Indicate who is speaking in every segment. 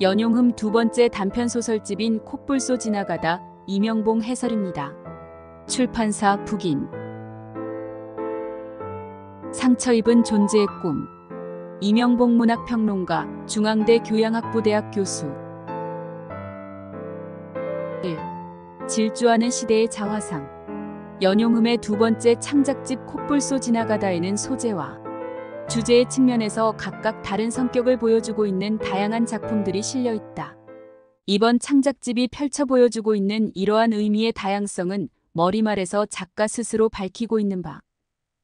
Speaker 1: 연용흠 두 번째 단편소설집인 콧불소 지나가다 이명봉 해설입니다. 출판사 북인. 상처 입은 존재의 꿈. 이명봉 문학평론가, 중앙대 교양학부대학 교수. 1. 질주하는 시대의 자화상. 연용흠의 두 번째 창작집 콧불소 지나가다에는 소재와 주제의 측면에서 각각 다른 성격을 보여주고 있는 다양한 작품들이 실려 있다. 이번 창작집이 펼쳐 보여주고 있는 이러한 의미의 다양성은 머리말에서 작가 스스로 밝히고 있는 바,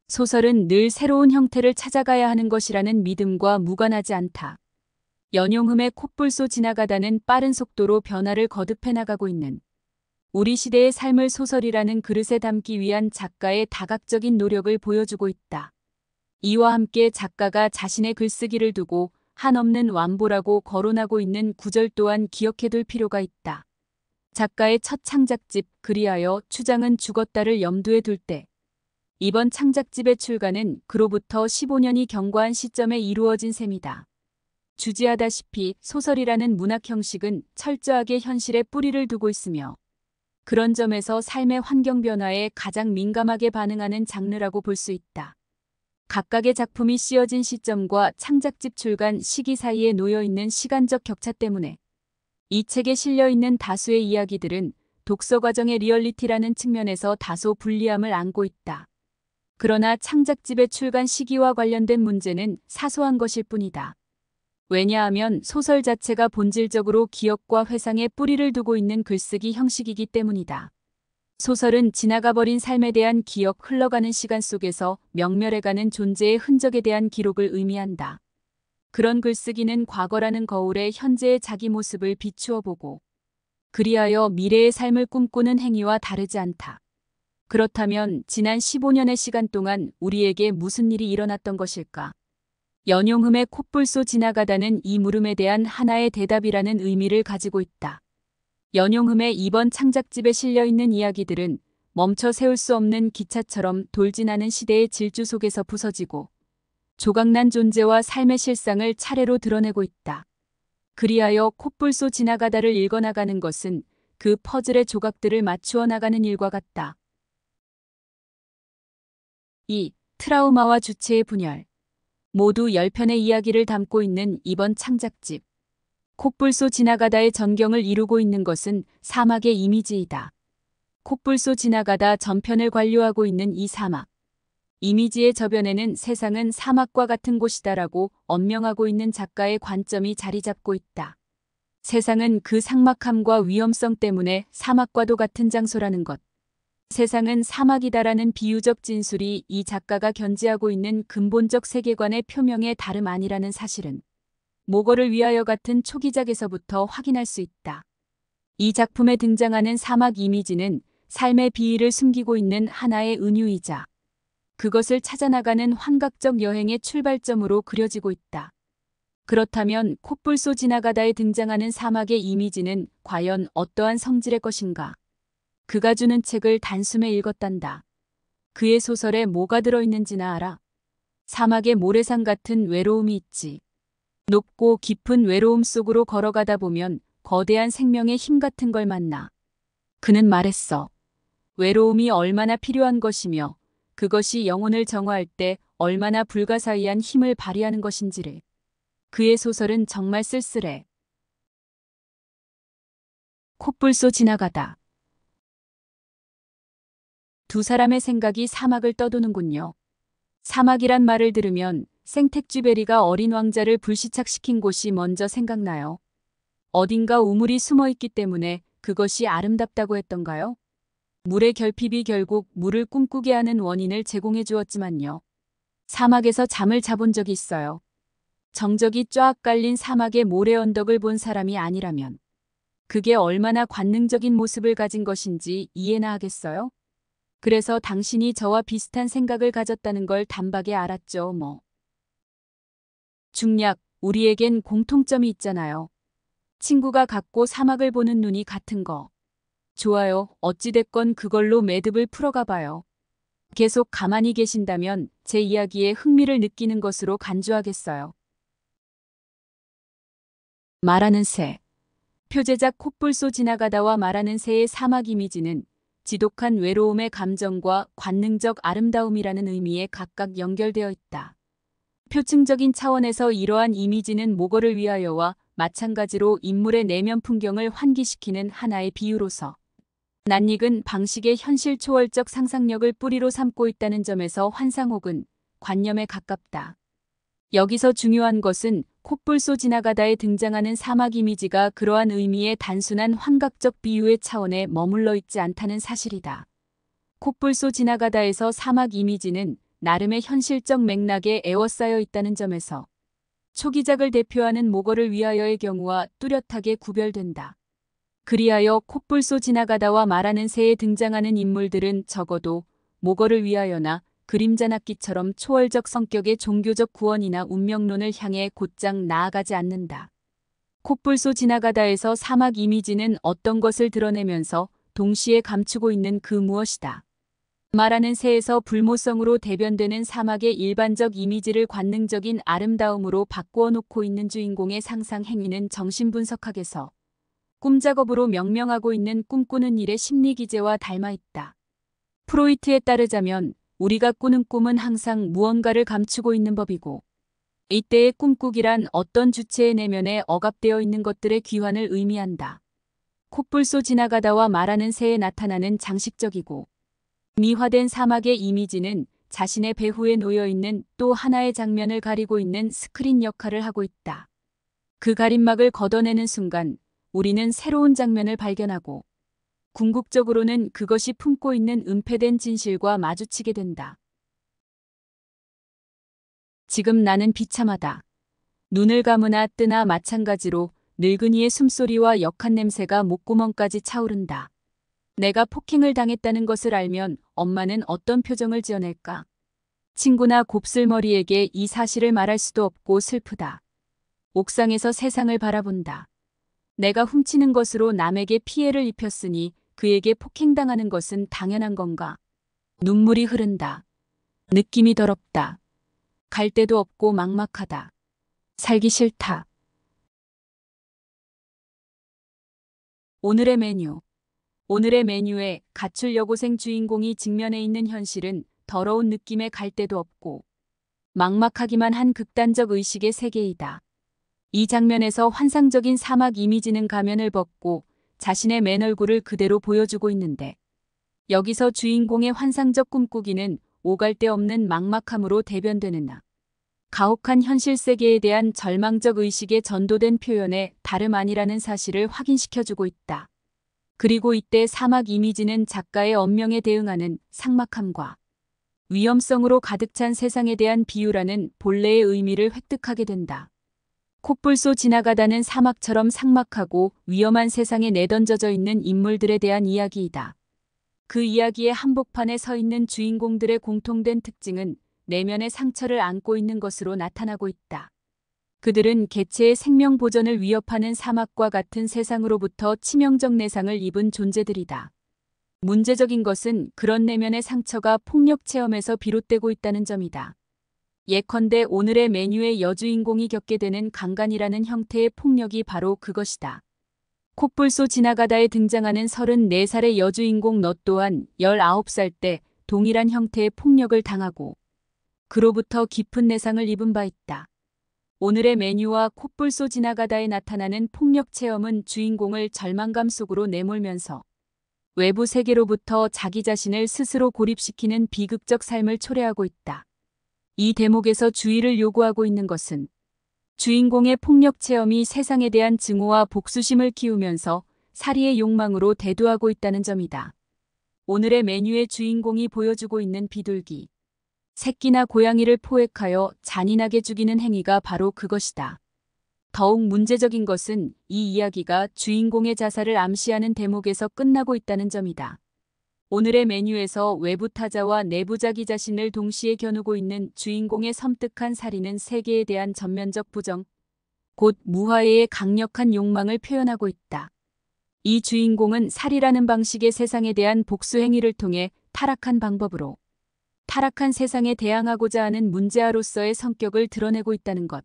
Speaker 1: 소설은 늘 새로운 형태를 찾아가야 하는 것이라는 믿음과 무관하지 않다. 연용흠의 콧불소 지나가다는 빠른 속도로 변화를 거듭해 나가고 있는 우리 시대의 삶을 소설이라는 그릇에 담기 위한 작가의 다각적인 노력을 보여주고 있다. 이와 함께 작가가 자신의 글쓰기를 두고 한없는 완보라고 거론하고 있는 구절 또한 기억해둘 필요가 있다. 작가의 첫 창작집 그리하여 추장은 죽었다를 염두에 둘 때 이번 창작집의 출간은 그로부터 15년이 경과한 시점에 이루어진 셈이다. 주지하다시피 소설이라는 문학 형식은 철저하게 현실에 뿌리를 두고 있으며 그런 점에서 삶의 환경 변화에 가장 민감하게 반응하는 장르라고 볼 수 있다. 각각의 작품이 씌어진 시점과 창작집 출간 시기 사이에 놓여있는 시간적 격차 때문에 이 책에 실려있는 다수의 이야기들은 독서 과정의 리얼리티라는 측면에서 다소 불리함을 안고 있다. 그러나 창작집의 출간 시기와 관련된 문제는 사소한 것일 뿐이다. 왜냐하면 소설 자체가 본질적으로 기억과 회상에 뿌리를 두고 있는 글쓰기 형식이기 때문이다. 소설은 지나가버린 삶에 대한 기억, 흘러가는 시간 속에서 명멸해가는 존재의 흔적에 대한 기록을 의미한다. 그런 글쓰기는 과거라는 거울에 현재의 자기 모습을 비추어 보고 그리하여 미래의 삶을 꿈꾸는 행위와 다르지 않다. 그렇다면 지난 15년의 시간 동안 우리에게 무슨 일이 일어났던 것일까? 연용흠의 콧불소 지나가다는 이 물음에 대한 하나의 대답이라는 의미를 가지고 있다. 연용흠의 이번 창작집에 실려있는 이야기들은 멈춰 세울 수 없는 기차처럼 돌진하는 시대의 질주 속에서 부서지고 조각난 존재와 삶의 실상을 차례로 드러내고 있다. 그리하여 콧불소 지나가다를 읽어나가는 것은 그 퍼즐의 조각들을 맞추어 나가는 일과 같다. 2. 트라우마와 주체의 분열. 모두 10편의 이야기를 담고 있는 이번 창작집. 콧불소 지나가다의 전경을 이루고 있는 것은 사막의 이미지이다. 콧불소 지나가다 전편을 관료하고 있는 이 사막. 이미지의 저변에는 세상은 사막과 같은 곳이다라고 언명하고 있는 작가의 관점이 자리 잡고 있다. 세상은 그 삭막함과 위험성 때문에 사막과도 같은 장소라는 것. 세상은 사막이다라는 비유적 진술이 이 작가가 견지하고 있는 근본적 세계관의 표명에 다름 아니라는 사실은 모거를 위하여 같은 초기작에서부터 확인할 수 있다. 이 작품에 등장하는 사막 이미지는 삶의 비위를 숨기고 있는 하나의 은유이자 그것을 찾아나가는 환각적 여행의 출발점으로 그려지고 있다. 그렇다면 콧불소 지나가다에 등장하는 사막의 이미지는 과연 어떠한 성질의 것인가? 그가 주는 책을 단숨에 읽었단다. 그의 소설에 뭐가 들어있는지나 알아? 사막의 모래산 같은 외로움이 있지. 높고 깊은 외로움 속으로 걸어가다 보면 거대한 생명의 힘 같은 걸 만나. 그는 말했어. 외로움이 얼마나 필요한 것이며 그것이 영혼을 정화할 때 얼마나 불가사의한 힘을 발휘하는 것인지를. 그의 소설은 정말 쓸쓸해. 콧불소 지나가다. 두 사람의 생각이 사막을 떠도는군요. 사막이란 말을 들으면 생텍쥐베리가 어린 왕자를 불시착시킨 곳이 먼저 생각나요. 어딘가 우물이 숨어 있기 때문에 그것이 아름답다고 했던가요? 물의 결핍이 결국 물을 꿈꾸게 하는 원인을 제공해 주었지만요. 사막에서 잠을 자본 적이 있어요. 정적이 쫙 깔린 사막의 모래 언덕을 본 사람이 아니라면 그게 얼마나 관능적인 모습을 가진 것인지 이해나 하겠어요? 그래서 당신이 저와 비슷한 생각을 가졌다는 걸 단박에 알았죠, 뭐. 중략, 우리에겐 공통점이 있잖아요. 친구가 같고 사막을 보는 눈이 같은 거. 좋아요. 어찌됐건 그걸로 매듭을 풀어가 봐요. 계속 가만히 계신다면 제 이야기에 흥미를 느끼는 것으로 간주하겠어요. 말하는 새. 표제작 콧불소 지나가다와 말하는 새의 사막 이미지는 지독한 외로움의 감정과 관능적 아름다움이라는 의미에 각각 연결되어 있다. 표층적인 차원에서 이러한 이미지는 모거를 위하여와 마찬가지로 인물의 내면 풍경을 환기시키는 하나의 비유로서 낯익은 방식의 현실 초월적 상상력을 뿌리로 삼고 있다는 점에서 환상 혹은 관념에 가깝다. 여기서 중요한 것은 콧불소 지나가다에 등장하는 사막 이미지가 그러한 의미의 단순한 환각적 비유의 차원에 머물러 있지 않다는 사실이다. 콧불소 지나가다에서 사막 이미지는 나름의 현실적 맥락에 에워싸여 있다는 점에서 초기작을 대표하는 모거를 위하여의 경우와 뚜렷하게 구별된다. 그리하여 콧불소 지나가다와 말하는 새에 등장하는 인물들은 적어도 모거를 위하여나 그림자 낚기처럼 초월적 성격의 종교적 구원이나 운명론을 향해 곧장 나아가지 않는다. 콧불소 지나가다에서 사막 이미지는 어떤 것을 드러내면서 동시에 감추고 있는 그 무엇이다. 말하는 새에서 불모성으로 대변되는 사막의 일반적 이미지를 관능적인 아름다움으로 바꾸어 놓고 있는 주인공의 상상 행위는 정신분석학에서 꿈작업으로 명명하고 있는 꿈꾸는 일의 심리기제와 닮아 있다. 프로이트에 따르자면 우리가 꾸는 꿈은 항상 무언가를 감추고 있는 법이고 이때의 꿈꾸기란 어떤 주체의 내면에 억압되어 있는 것들의 귀환을 의미한다. 콧불소 지나가다와 말하는 새에 나타나는 장식적이고 미화된 사막의 이미지는 자신의 배후에 놓여있는 또 하나의 장면을 가리고 있는 스크린 역할을 하고 있다. 그 가림막을 걷어내는 순간 우리는 새로운 장면을 발견하고 궁극적으로는 그것이 품고 있는 은폐된 진실과 마주치게 된다. 지금 나는 비참하다. 눈을 감으나 뜨나 마찬가지로 늙은이의 숨소리와 역한 냄새가 목구멍까지 차오른다. 내가 폭행을 당했다는 것을 알면 엄마는 어떤 표정을 지어낼까? 친구나 곱슬머리에게 이 사실을 말할 수도 없고 슬프다. 옥상에서 세상을 바라본다. 내가 훔치는 것으로 남에게 피해를 입혔으니 그에게 폭행당하는 것은 당연한 건가? 눈물이 흐른다. 느낌이 더럽다. 갈 데도 없고 막막하다. 살기 싫다. 오늘의 메뉴. 오늘의 메뉴에 가출 여고생 주인공이 직면해 있는 현실은 더러운 느낌에 갈 데도 없고 막막하기만 한 극단적 의식의 세계이다. 이 장면에서 환상적인 사막 이미지는 가면을 벗고 자신의 맨 얼굴을 그대로 보여주고 있는데 여기서 주인공의 환상적 꿈꾸기는 오갈 데 없는 막막함으로 대변되는 가혹한 현실 세계에 대한 절망적 의식에 전도된 표현에 다름 아니라는 사실을 확인시켜주고 있다. 그리고 이때 사막 이미지는 작가의 언명에 대응하는 삭막함과 위험성으로 가득 찬 세상에 대한 비유라는 본래의 의미를 획득하게 된다. 콧불소 지나가다는 사막처럼 삭막하고 위험한 세상에 내던져져 있는 인물들에 대한 이야기이다. 그 이야기의 한복판에 서 있는 주인공들의 공통된 특징은 내면의 상처를 안고 있는 것으로 나타나고 있다. 그들은 개체의 생명 보존을 위협하는 사막과 같은 세상으로부터 치명적 내상을 입은 존재들이다. 문제적인 것은 그런 내면의 상처가 폭력 체험에서 비롯되고 있다는 점이다. 예컨대 오늘의 메뉴의 여주인공이 겪게 되는 강간이라는 형태의 폭력이 바로 그것이다. 콧불소 지나가다에 등장하는 34살의 여주인공 너 또한 19살 때 동일한 형태의 폭력을 당하고 그로부터 깊은 내상을 입은 바 있다. 오늘의 메뉴와 콧불소 지나가다에 나타나는 폭력 체험은 주인공을 절망감 속으로 내몰면서 외부 세계로부터 자기 자신을 스스로 고립시키는 비극적 삶을 초래하고 있다. 이 대목에서 주의를 요구하고 있는 것은 주인공의 폭력 체험이 세상에 대한 증오와 복수심을 키우면서 살이의 욕망으로 대두하고 있다는 점이다. 오늘의 메뉴의 주인공이 보여주고 있는 비둘기, 새끼나 고양이를 포획하여 잔인하게 죽이는 행위가 바로 그것이다. 더욱 문제적인 것은 이 이야기가 주인공의 자살을 암시하는 대목에서 끝나고 있다는 점이다. 오늘의 메뉴에서 외부 타자와 내부 자기 자신을 동시에 겨누고 있는 주인공의 섬뜩한 살인은 세계에 대한 전면적 부정, 곧 무화해의 강력한 욕망을 표현하고 있다. 이 주인공은 살이라는 방식의 세상에 대한 복수 행위를 통해 타락한 방법으로 타락한 세상에 대항하고자 하는 문제아로서의 성격을 드러내고 있다는 것.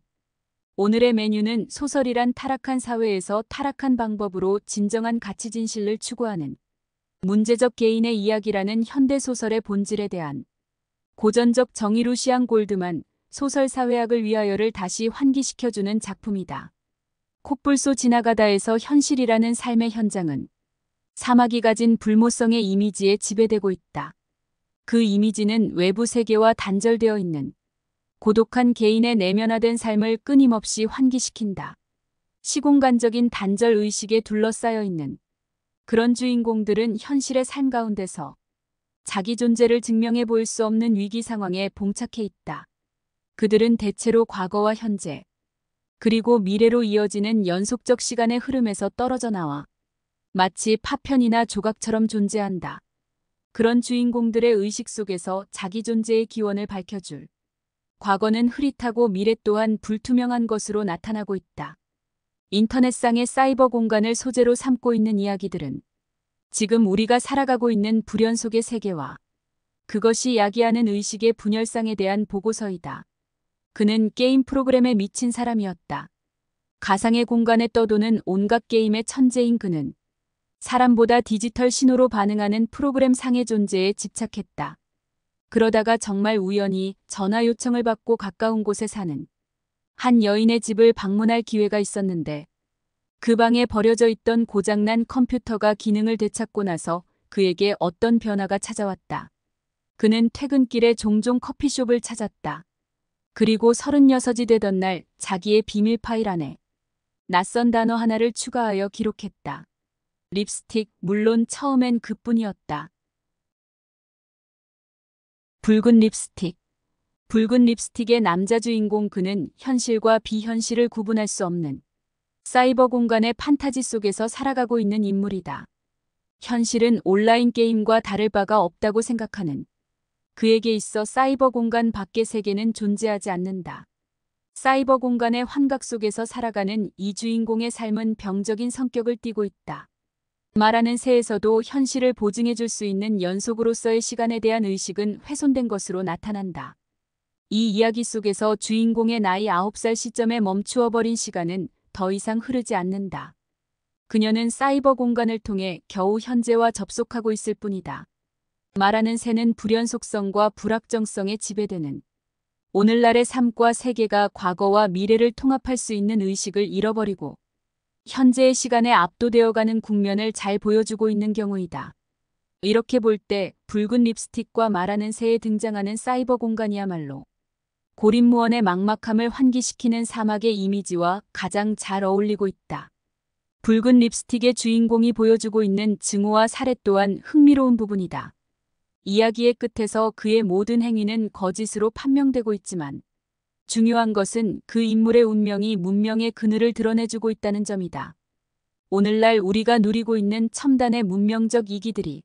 Speaker 1: 오늘의 메뉴는 소설이란 타락한 사회에서 타락한 방법으로 진정한 가치 진실을 추구하는 문제적 개인의 이야기라는 현대소설의 본질에 대한 고전적 정의. 루시안 골드만 소설 사회학을 위하여를 다시 환기시켜주는 작품이다. 콧불 쏘 지나가다에서 현실이라는 삶의 현장은 사막이 가진 불모성의 이미지에 지배되고 있다. 그 이미지는 외부 세계와 단절되어 있는 고독한 개인의 내면화된 삶을 끊임없이 환기시킨다. 시공간적인 단절 의식에 둘러싸여 있는 그런 주인공들은 현실의 삶 가운데서 자기 존재를 증명해 보일 수 없는 위기 상황에 봉착해 있다. 그들은 대체로 과거와 현재, 그리고 미래로 이어지는 연속적 시간의 흐름에서 떨어져 나와 마치 파편이나 조각처럼 존재한다. 그런 주인공들의 의식 속에서 자기 존재의 기원을 밝혀줄 과거는 흐릿하고 미래 또한 불투명한 것으로 나타나고 있다. 인터넷상의 사이버 공간을 소재로 삼고 있는 이야기들은 지금 우리가 살아가고 있는 불연 속의 세계와 그것이 야기하는 의식의 분열상에 대한 보고서이다. 그는 게임 프로그램에 미친 사람이었다. 가상의 공간에 떠도는 온갖 게임의 천재인 그는 사람보다 디지털 신호로 반응하는 프로그램 상의 존재에 집착했다. 그러다가 정말 우연히 전화 요청을 받고 가까운 곳에 사는 한 여인의 집을 방문할 기회가 있었는데 그 방에 버려져 있던 고장난 컴퓨터가 기능을 되찾고 나서 그에게 어떤 변화가 찾아왔다. 그는 퇴근길에 종종 커피숍을 찾았다. 그리고 36이 되던 날 자기의 비밀 파일 안에 낯선 단어 하나를 추가하여 기록했다. 립스틱, 물론 처음엔 그뿐이었다. 붉은 립스틱. 붉은 립스틱의 남자 주인공 그는 현실과 비현실을 구분할 수 없는 사이버 공간의 판타지 속에서 살아가고 있는 인물이다. 현실은 온라인 게임과 다를 바가 없다고 생각하는 그에게 있어 사이버 공간 밖의 세계는 존재하지 않는다. 사이버 공간의 환각 속에서 살아가는 이 주인공의 삶은 병적인 성격을 띠고 있다. 말하는 새에서도 현실을 보증해 줄 수 있는 연속으로서의 시간에 대한 의식은 훼손된 것으로 나타난다. 이 이야기 속에서 주인공의 나이 9살 시점에 멈추어 버린 시간은 더 이상 흐르지 않는다. 그녀는 사이버 공간을 통해 겨우 현재와 접속하고 있을 뿐이다. 말하는 새는 불연 속성과 불확정성에 지배되는 오늘날의 삶과 세계가 과거와 미래를 통합할 수 있는 의식을 잃어버리고 현재의 시간에 압도되어가는 국면을 잘 보여주고 있는 경우이다. 이렇게 볼 때 붉은 립스틱과 말하는 새에 등장하는 사이버 공간이야말로 고립무원의 막막함을 환기시키는 사막의 이미지와 가장 잘 어울리고 있다. 붉은 립스틱의 주인공이 보여주고 있는 증오와 살해 또한 흥미로운 부분이다. 이야기의 끝에서 그의 모든 행위는 거짓으로 판명되고 있지만 중요한 것은 그 인물의 운명이 문명의 그늘을 드러내주고 있다는 점이다. 오늘날 우리가 누리고 있는 첨단의 문명적 이기들이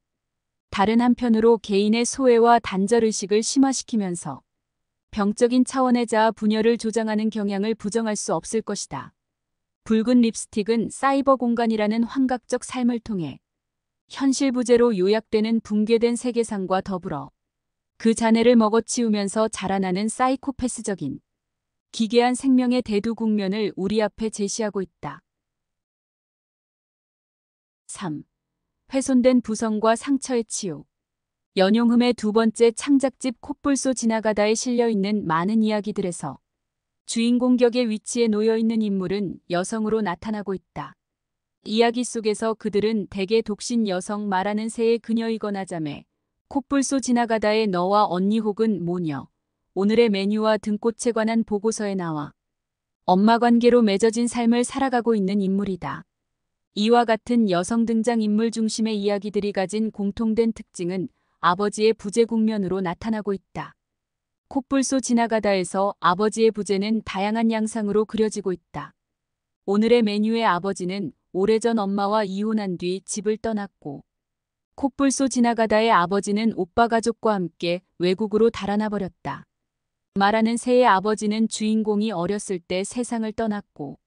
Speaker 1: 다른 한편으로 개인의 소외와 단절의식을 심화시키면서 병적인 차원의 자아 분열을 조장하는 경향을 부정할 수 없을 것이다. 붉은 립스틱은 사이버 공간이라는 환각적 삶을 통해 현실 부재로 요약되는 붕괴된 세계상과 더불어 그 잔해를 먹어치우면서 자라나는 사이코패스적인 기괴한 생명의 대두 국면을 우리 앞에 제시하고 있다. 3. 훼손된 부성과 상처의 치유. 연용음의 두 번째 창작집 콧불 쏘 지나가다에 실려있는 많은 이야기들에서 주인공 격의 위치에 놓여있는 인물은 여성으로 나타나고 있다. 이야기 속에서 그들은 대개 독신 여성 말하는 새의 그녀이거나 자매, 콧불 쏘 지나가다의 너와 언니 혹은 모녀, 오늘의 메뉴와 등꽃에 관한 보고서에 나와 엄마 관계로 맺어진 삶을 살아가고 있는 인물이다. 이와 같은 여성 등장인물 중심의 이야기들이 가진 공통된 특징은 아버지의 부재 국면으로 나타나고 있다. 콧불 쏘 지나가다에서 아버지의 부재는 다양한 양상으로 그려지고 있다. 오늘의 메뉴의 아버지는 오래전 엄마와 이혼한 뒤 집을 떠났고 콧불 쏘 지나가다의 아버지는 오빠 가족과 함께 외국으로 달아나 버렸다. 말하는 새의 아버지는 주인공이 어렸을 때 세상을 떠났고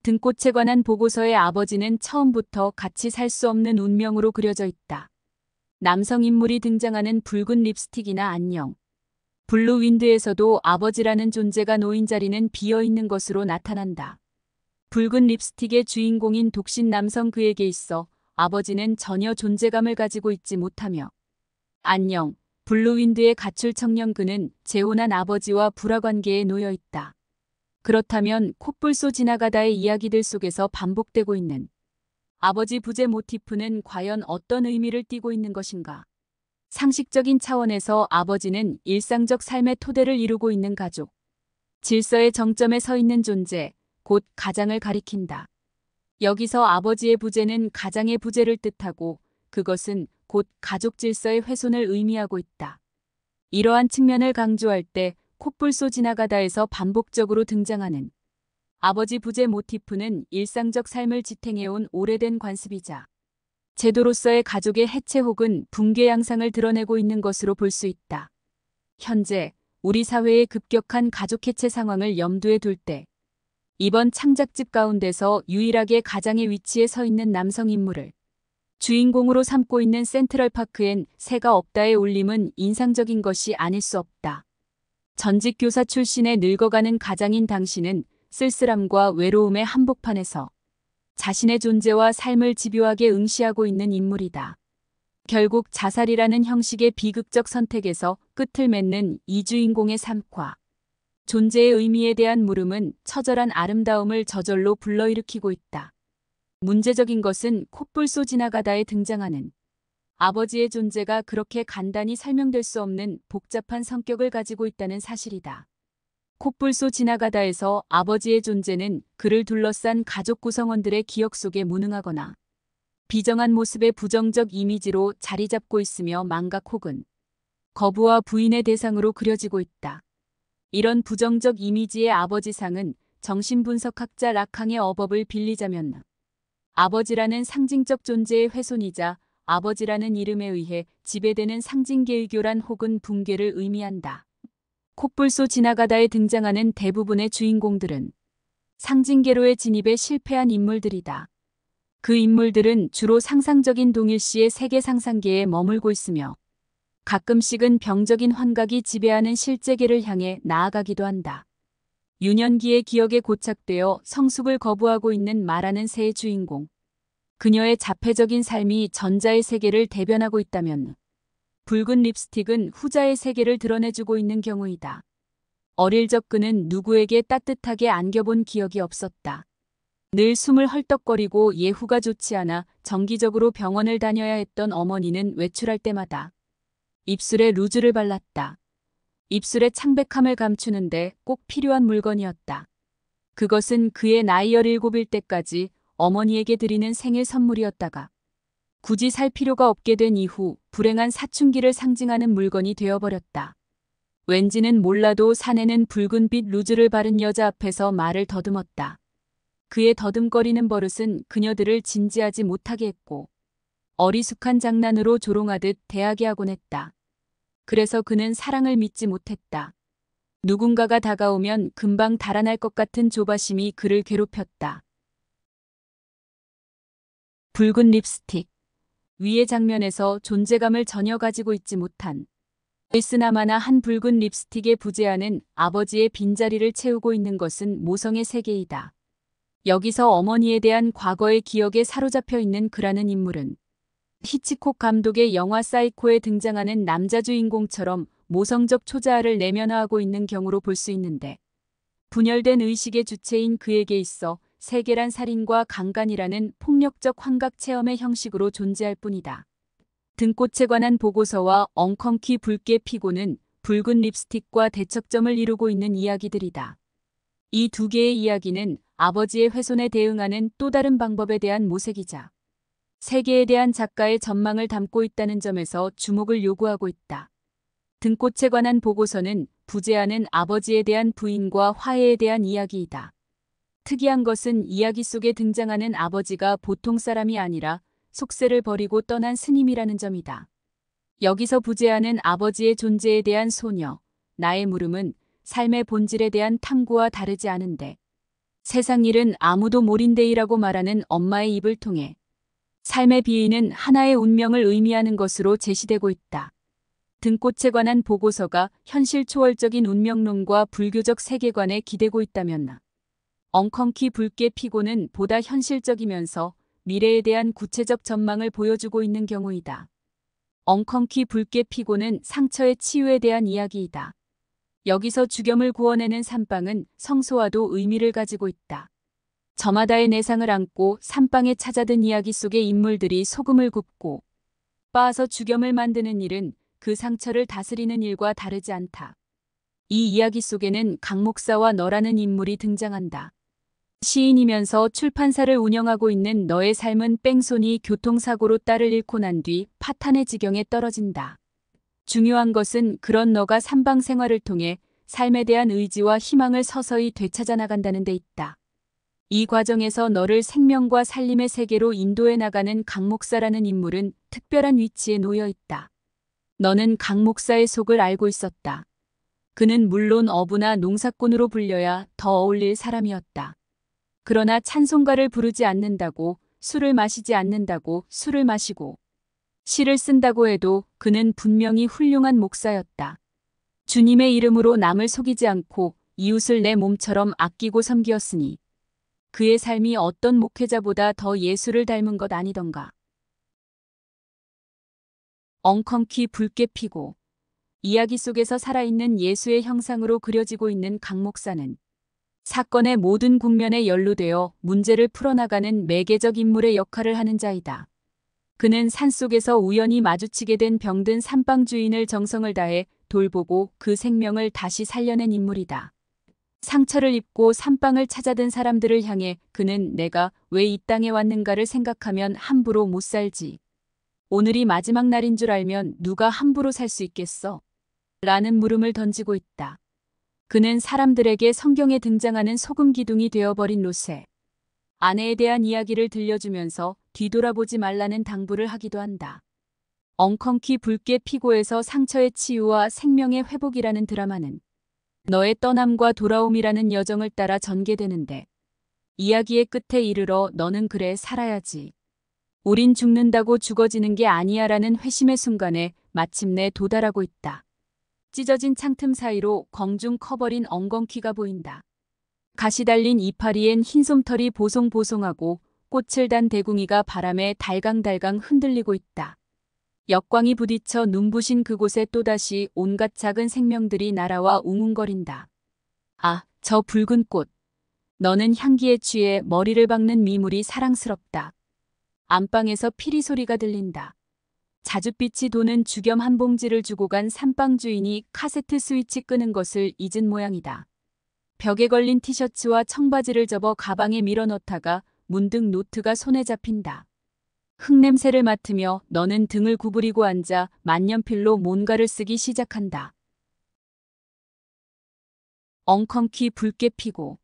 Speaker 1: 등꽃에 관한 보고서의 아버지는 처음부터 같이 살 수 없는 운명으로 그려져 있다. 남성 인물이 등장하는 붉은 립스틱이나 안녕, 블루윈드에서도 아버지라는 존재가 놓인 자리는 비어 있는 것으로 나타난다. 붉은 립스틱의 주인공인 독신 남성 그에게 있어 아버지는 전혀 존재감을 가지고 있지 못하며 안녕, 블루윈드의 가출 청년 그는 재혼한 아버지와 불화관계에 놓여 있다. 그렇다면 콧불 쏘 지나가다의 이야기들 속에서 반복되고 있는 아버지 부재 모티프는 과연 어떤 의미를 띠고 있는 것인가? 상식적인 차원에서 아버지는 일상적 삶의 토대를 이루고 있는 가족, 질서의 정점에 서 있는 존재, 곧 가장을 가리킨다. 여기서 아버지의 부재는 가장의 부재를 뜻하고 그것은 곧 가족 질서의 훼손을 의미하고 있다. 이러한 측면을 강조할 때 콧불 쏘 지나가다에서 반복적으로 등장하는 아버지 부재 모티프는 일상적 삶을 지탱해온 오래된 관습이자 제도로서의 가족의 해체 혹은 붕괴 양상을 드러내고 있는 것으로 볼 수 있다. 현재 우리 사회의 급격한 가족 해체 상황을 염두에 둘 때 이번 창작집 가운데서 유일하게 가장의 위치에 서 있는 남성 인물을 주인공으로 삼고 있는 센트럴파크엔 새가 없다의 울림은 인상적인 것이 아닐 수 없다. 전직 교사 출신의 늙어가는 가장인 당신은 쓸쓸함과 외로움의 한복판에서 자신의 존재와 삶을 집요하게 응시하고 있는 인물이다. 결국 자살이라는 형식의 비극적 선택에서 끝을 맺는 이 주인공의 삶과 존재의 의미에 대한 물음은 처절한 아름다움을 저절로 불러일으키고 있다. 문제적인 것은 콧불 쏘 지나가다에 등장하는 아버지의 존재가 그렇게 간단히 설명될 수 없는 복잡한 성격을 가지고 있다는 사실이다. 콧불 쏘 지나가다에서 아버지의 존재는 그를 둘러싼 가족 구성원들의 기억 속에 무능하거나 비정한 모습의 부정적 이미지로 자리 잡고 있으며 망각 혹은 거부와 부인의 대상으로 그려지고 있다. 이런 부정적 이미지의 아버지상은 정신분석학자 락항의 어법을 빌리자면 아버지라는 상징적 존재의 훼손이자 아버지라는 이름에 의해 지배되는 상징계의교란 혹은 붕괴를 의미한다. 콧불 쏘 지나가다에 등장하는 대부분의 주인공들은 상징계로의 진입에 실패한 인물들이다. 그 인물들은 주로 상상적인 동일시의 세계 상상계에 머물고 있으며 가끔씩은 병적인 환각이 지배하는 실제계를 향해 나아가기도 한다. 유년기의 기억에 고착되어 성숙을 거부하고 있는 말하는 새의 주인공. 그녀의 자폐적인 삶이 전자의 세계를 대변하고 있다면 붉은 립스틱은 후자의 세계를 드러내주고 있는 경우이다. 어릴 적 그는 누구에게 따뜻하게 안겨본 기억이 없었다. 늘 숨을 헐떡거리고 예후가 좋지 않아 정기적으로 병원을 다녀야 했던 어머니는 외출할 때마다 입술에 루즈를 발랐다. 입술의 창백함을 감추는데 꼭 필요한 물건이었다. 그것은 그의 나이 17일 때까지 어머니에게 드리는 생일 선물이었다가 굳이 살 필요가 없게 된 이후 불행한 사춘기를 상징하는 물건이 되어버렸다. 왠지는 몰라도 사내는 붉은빛 루즈를 바른 여자 앞에서 말을 더듬었다. 그의 더듬거리는 버릇은 그녀들을 진지하지 못하게 했고 어리숙한 장난으로 조롱하듯 대하게 하곤 했다. 그래서 그는 사랑을 믿지 못했다. 누군가가 다가오면 금방 달아날 것 같은 조바심이 그를 괴롭혔다. 붉은 립스틱. 위의 장면에서 존재감을 전혀 가지고 있지 못한 에스나마나 한 붉은 립스틱의 부재하는 아버지의 빈자리를 채우고 있는 것은 모성의 세계이다. 여기서 어머니에 대한 과거의 기억에 사로잡혀 있는 그라는 인물은 히치콕 감독의 영화 사이코에 등장하는 남자 주인공처럼 모성적 초자아를 내면화하고 있는 경우로 볼 수 있는데 분열된 의식의 주체인 그에게 있어 세계란 살인과 강간이라는 폭력적 환각 체험의 형식으로 존재할 뿐이다. 등꽃에 관한 보고서와 엉컹키 붉게 피고는 붉은 립스틱과 대척점을 이루고 있는 이야기들이다. 이 두 개의 이야기는 아버지의 훼손에 대응하는 또 다른 방법에 대한 모색이자 세계에 대한 작가의 전망을 담고 있다는 점에서 주목을 요구하고 있다. 등꽃에 관한 보고서는 부재하는 아버지에 대한 부인과 화해에 대한 이야기이다. 특이한 것은 이야기 속에 등장하는 아버지가 보통 사람이 아니라 속세를 버리고 떠난 스님이라는 점이다. 여기서 부재하는 아버지의 존재에 대한 소녀, 나의 물음은 삶의 본질에 대한 탐구와 다르지 않은데 세상 일은 아무도 모린데이라고 말하는 엄마의 입을 통해 삶의 비위는 하나의 운명을 의미하는 것으로 제시되고 있다. 등꽃에 관한 보고서가 현실 초월적인 운명론과 불교적 세계관에 기대고 있다면 엉컨키 붉게 피고는 보다 현실적이면서 미래에 대한 구체적 전망을 보여주고 있는 경우이다. 엉컨키 붉게 피고는 상처의 치유에 대한 이야기이다. 여기서 죽염을 구워내는 산방은 성소와도 의미를 가지고 있다. 저마다의 내상을 안고 산방에 찾아든 이야기 속의 인물들이 소금을 굽고 빻아서 죽염을 만드는 일은 그 상처를 다스리는 일과 다르지 않다. 이 이야기 속에는 강 목사와 너라는 인물이 등장한다. 시인이면서 출판사를 운영하고 있는 너의 삶은 뺑소니 교통사고로 딸을 잃고 난 뒤 파탄의 지경에 떨어진다. 중요한 것은 그런 너가 산방 생활을 통해 삶에 대한 의지와 희망을 서서히 되찾아 나간다는 데 있다. 이 과정에서 너를 생명과 살림의 세계로 인도해 나가는 강 목사라는 인물은 특별한 위치에 놓여 있다. 너는 강 목사의 속을 알고 있었다. 그는 물론 어부나 농사꾼으로 불려야 더 어울릴 사람이었다. 그러나 찬송가를 부르지 않는다고, 술을 마시지 않는다고 술을 마시고 시를 쓴다고 해도 그는 분명히 훌륭한 목사였다. 주님의 이름으로 남을 속이지 않고 이웃을 내 몸처럼 아끼고 섬기었으니 그의 삶이 어떤 목회자보다 더 예수를 닮은 것 아니던가. 엉컨키 붉게 피고 이야기 속에서 살아있는 예수의 형상으로 그려지고 있는 강 목사는 사건의 모든 국면에 연루되어 문제를 풀어나가는 매개적 인물의 역할을 하는 자이다. 그는 산속에서 우연히 마주치게 된 병든 산방 주인을 정성을 다해 돌보고 그 생명을 다시 살려낸 인물이다. 상처를 입고 산방을 찾아든 사람들을 향해 그는 내가 왜 이 땅에 왔는가를 생각하면 함부로 못 살지. 오늘이 마지막 날인 줄 알면 누가 함부로 살 수 있겠어? 라는 물음을 던지고 있다. 그는 사람들에게 성경에 등장하는 소금 기둥이 되어버린 롯의 아내에 대한 이야기를 들려주면서 뒤돌아보지 말라는 당부를 하기도 한다. 엉컨키 붉게 피고에서 상처의 치유와 생명의 회복이라는 드라마는 너의 떠남과 돌아옴이라는 여정을 따라 전개되는데 이야기의 끝에 이르러 너는 그래 살아야지. 우린 죽는다고 죽어지는 게 아니야 라는 회심의 순간에 마침내 도달하고 있다. 찢어진 창틈 사이로 공중 커버린 엉겅퀴가 보인다. 가시 달린 이파리엔 흰 솜털이 보송보송하고 꽃을 단 대궁이가 바람에 달강달강 흔들리고 있다. 역광이 부딪혀 눈부신 그곳에 또다시 온갖 작은 생명들이 날아와 웅웅거린다. 아, 저 붉은 꽃. 너는 향기에 취해 머리를 박는 미물이 사랑스럽다. 안방에서 피리 소리가 들린다. 자줏빛이 도는 죽염 한 봉지를 주고 간 산방 주인이 카세트 스위치 끄는 것을 잊은 모양이다. 벽에 걸린 티셔츠와 청바지를 접어 가방에 밀어넣다가 문득 노트가 손에 잡힌다. 흙냄새를 맡으며 너는 등을 구부리고 앉아 만년필로 뭔가를 쓰기 시작한다. 엉컨키 붉게 피고.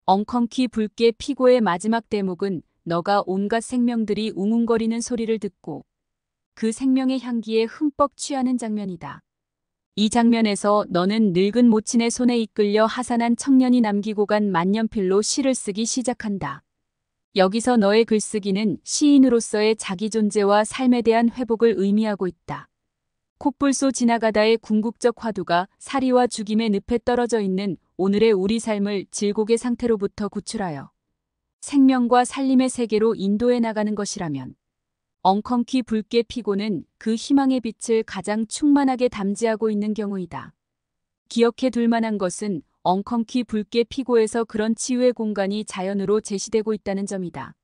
Speaker 1: 엉컨키 붉게 피고의 마지막 대목은 너가 온갖 생명들이 웅웅거리는 소리를 듣고 그 생명의 향기에 흠뻑 취하는 장면이다. 이 장면에서 너는 늙은 모친의 손에 이끌려 하산한 청년이 남기고 간 만년필로 시를 쓰기 시작한다. 여기서 너의 글쓰기는 시인으로서의 자기 존재와 삶에 대한 회복을 의미하고 있다. 콧불소 지나가다의 궁극적 화두가 사리와 죽임의 늪에 떨어져 있는 오늘의 우리 삶을 질곡의 상태로부터 구출하여 생명과 살림의 세계로 인도해 나가는 것이라면 엉컨키 붉게 피고는 그 희망의 빛을 가장 충만하게 담지하고 있는 경우이다. 기억해 둘 만한 것은 엉컨키 붉게 피고에서 그런 치유의 공간이 자연으로 제시되고 있다는 점이다.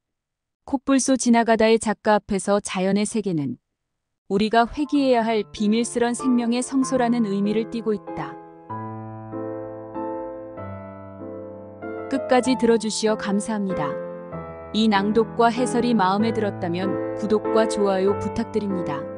Speaker 1: 콧불소 지나가다의 작가 앞에서 자연의 세계는 우리가 회귀해야 할 비밀스런 생명의 성소라는 의미를 띠고 있다. 끝까지 들어주시어 감사합니다. 이 낭독과 해설이 마음에 들었다면 구독과 좋아요 부탁드립니다.